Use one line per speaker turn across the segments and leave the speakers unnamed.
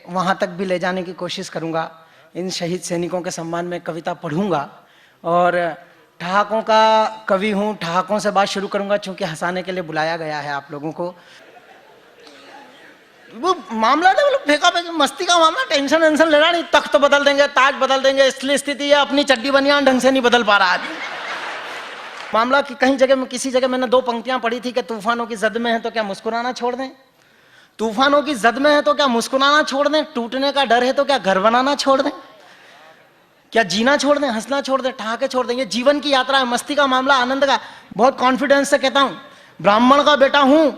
वहाँ तक भी ले जाने की कोशिश करूँगा। इन शहीद सैनिकों के सम्मान में कविता पढ़ूँगा और ठहाकों का कवि हूँ, ठहाकों से बात शुरू करूँगा चूँकि हंसाने के लिए बुलाया गया है आप लोगों को। वो मामला ना मतलब फेंका फेंकी मस्ती का मामला, टेंशन वेंशन लेना नहीं। तख्त बदल देंगे, ताज बदल देंगे, इसलिए स्थिति है अपनी चड्डी बनियान ढंग से नहीं बदल पा रहा आदमी। मामला कि कहीं जगह में किसी जगह मैंने 2 पंक्तियां पढ़ी थी कि तूफानों की जद में है तो क्या मुस्कुराना छोड़ दें, तूफानों की जद में है तो क्या मुस्कुराना छोड़ दें, टूटने का डर है तो क्या घर बनाना छोड़ दें, क्या जीना छोड़ दें, हंसना छोड़ दें, ठहाके छोड़ दें। ये जीवन की यात्रा है, मस्ती का मामला, आनंद का। बहुत कॉन्फिडेंस से कहता हूं, ब्राह्मण का बेटा हूं,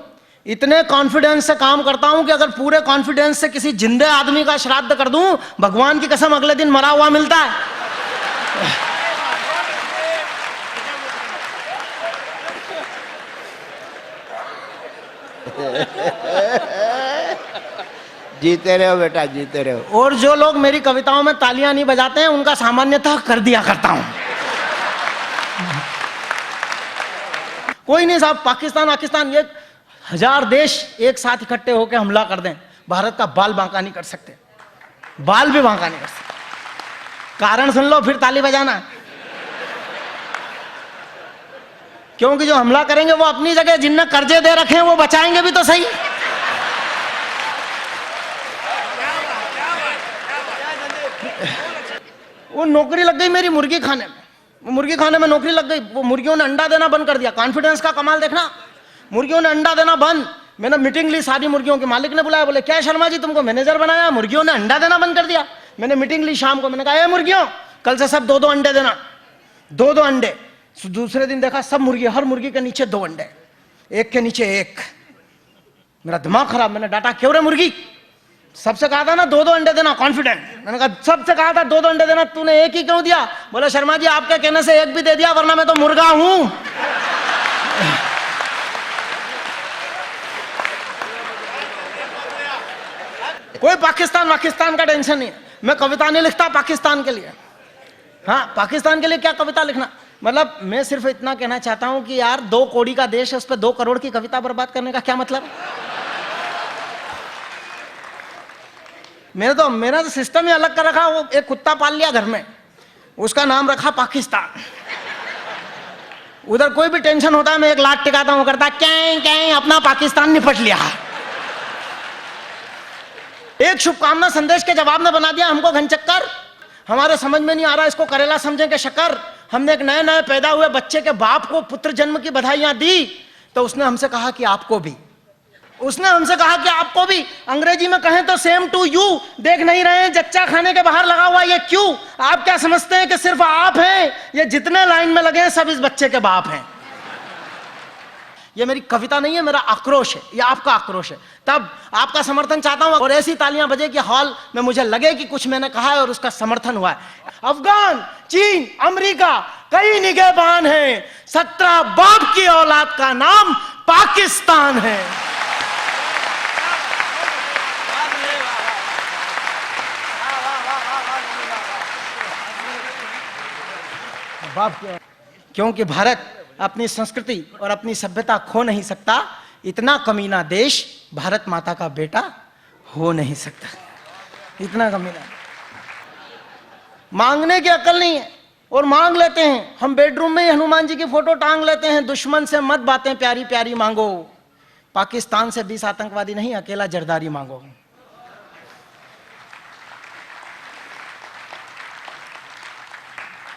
इतने कॉन्फिडेंस से काम करता हूं कि अगर पूरे कॉन्फिडेंस से किसी जिंदे आदमी का श्राद्ध कर दूं, भगवान की कसम अगले दिन मरा हुआ मिलता है।
जीते रहो बेटा, जीते रहो।
और जो लोग मेरी कविताओं में तालियां नहीं बजाते हैं उनका सामान्यतः कर दिया करता हूं। कोई नहीं साहब, पाकिस्तान ये 1000 देश एक साथ इकट्ठे होकर हमला कर दें, भारत का बाल बांका नहीं कर सकते, बाल भी बांका नहीं कर सकते। कारण सुन लो फिर ताली बजाना, क्योंकि जो हमला करेंगे वो अपनी जगह, जिनने कर्जे दे रखे हैं वो बचाएंगे भी तो सही। वो नौकरी लग गई मेरी मुर्गी खाने में, वो मुर्गी खाने में नौकरी लग गई। वो मुर्गियों ने अंडा देना बंद कर दिया। कॉन्फिडेंस का कमाल देखना, मुर्गियों ने अंडा देना बंद। मैंने मीटिंग ली, सारी मुर्गियों के मालिक ने बुलाया, बोले क्या शर्मा जी तुमको मैनेजर बनाया, मुर्गियों ने अंडा देना बंद कर दिया। मैंने मीटिंग ली शाम को, मैंने कहा मुर्गियों कल से सब 2-2 अंडे देना, 2-2 अंडे। दूसरे दिन देखा सब मुर्गी, हर मुर्गी के नीचे 2 अंडे, एक के नीचे एक। मेरा दिमाग खराब, मैंने डांटा क्यों रे मुर्गी, सबसे कहा था ना 2-2 अंडे देना, कॉन्फिडेंट। मैंने कहा सबसे कहा था 2-2 अंडे देना, तूने एक ही क्यों दिया? बोला शर्मा जी आपके कहने से एक भी दे दिया, वरना मैं तो मुर्गा हूं। कोई पाकिस्तान का टेंशन नहीं है। मैं कविता नहीं लिखता पाकिस्तान के लिए। हाँ, पाकिस्तान के लिए क्या कविता लिखना, मतलब मैं सिर्फ इतना कहना चाहता हूं कि यार 2 कौड़ी का देश है, उस पर 2 करोड़ की कविता बर्बाद करने का क्या मतलब? मेरा तो सिस्टम ही अलग कर रखा। वो एक कुत्ता पाल लिया घर में, उसका नाम रखा पाकिस्तान। उधर कोई भी टेंशन होता है मैं एक लात टिकाता हूं, करता क्या अपना पाकिस्तान निपट लिया। एक शुभकामना संदेश के जवाब में बना दिया हमको घनचक्कर। हमारे समझ में नहीं आ रहा इसको करेला समझें कि शक्कर। हमने एक नए पैदा हुए बच्चे के बाप को पुत्र जन्म की बधाइयां दी, तो उसने हमसे कहा कि आपको भी, उसने हमसे कहा कि आपको भी। अंग्रेजी में कहें तो सेम टू यू। देख नहीं रहे हैं जच्चा खाने के बाहर लगा हुआ ये क्यों? आप क्या समझते हैं कि सिर्फ आप हैं? ये जितने लाइन में लगे हैं सब इस बच्चे के बाप हैं। ये मेरी कविता नहीं है, मेरा आक्रोश है, ये आपका आक्रोश है। तब आपका समर्थन चाहता हूं और ऐसी तालियां बजे कि हॉल में मुझे लगे कि कुछ मैंने कहा है और उसका समर्थन हुआ है। अफगान, चीन, अमेरिका कई निगहबान हैं, 17 बाप की औलाद का नाम पाकिस्तान है। क्योंकि भारत अपनी संस्कृति और अपनी सभ्यता खो नहीं सकता। इतना कमीना देश भारत माता का बेटा हो नहीं सकता, इतना कमीना। मांगने की अकल नहीं है और मांग लेते हैं। हम बेडरूम में ही हनुमान जी की फोटो टांग लेते हैं। दुश्मन से मत बातें प्यारी प्यारी मांगो, पाकिस्तान से 20 आतंकवादी नहीं, अकेला जरदारी मांगो।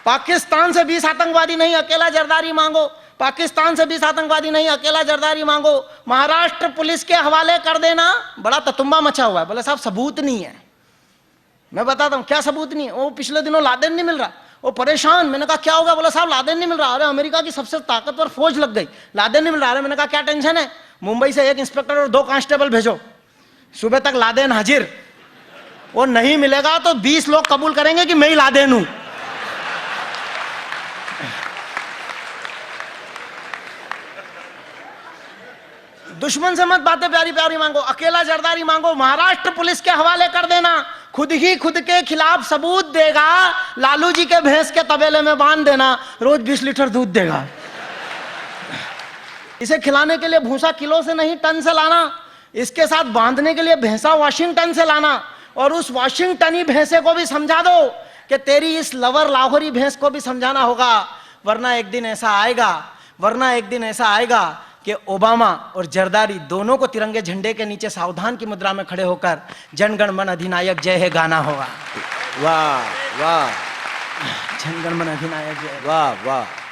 पाकिस्तान से 20 आतंकवादी नहीं, अकेला जरदारी मांगो। पाकिस्तान से 20 आतंकवादी नहीं, अकेला जरदारी मांगो। महाराष्ट्र पुलिस के हवाले कर देना। बड़ा ततुम्बा मचा हुआ है। बोले साहब सबूत नहीं है। मैं बताता हूँ क्या सबूत नहीं है। वो पिछले दिनों लादेन नहीं मिल रहा, वो परेशान। मैंने कहा क्या होगा? बोला साहब लादेन नहीं मिल रहा। अरे अमेरिका की सबसे ताकतवर फौज लग गई, लादेन नहीं मिल रहा। अरे मैंने कहा क्या टेंशन है? मुंबई से 1 इंस्पेक्टर और 2 कांस्टेबल भेजो, सुबह तक लादेन हाजिर। वो नहीं मिलेगा तो 20 लोग कबूल करेंगे कि मैं ही लादेन हूं। दुश्मन से मत बातें प्यारी प्यारी मांगो, अकेला जरदारी मांगो। महाराष्ट्र पुलिस के हवाले कर देना। खुद ही खुद के खिलाफ सबूत देगा। लालू जी के भैंस के तबेले में बांध देना, रोज 20 लीटर दूध देगा। इसे खिलाने के लिए भूसा किलो से नहीं टन से लाना। इसके साथ बांधने के लिए भैंसा वाशिंगटन से लाना। और उस वाशिंगटनी भैंसे को भी समझा दो कि तेरी इस लवर लाहौरी भैंस को भी समझाना होगा, वरना एक दिन ऐसा आएगा कि ओबामा और जरदारी दोनों को तिरंगे झंडे के नीचे सावधान की मुद्रा में खड़े होकर जनगण मन अधिनायक जय है गाना होगा।
वाह वाह
जनगण मन अधिनायक जय।
वाह वाह।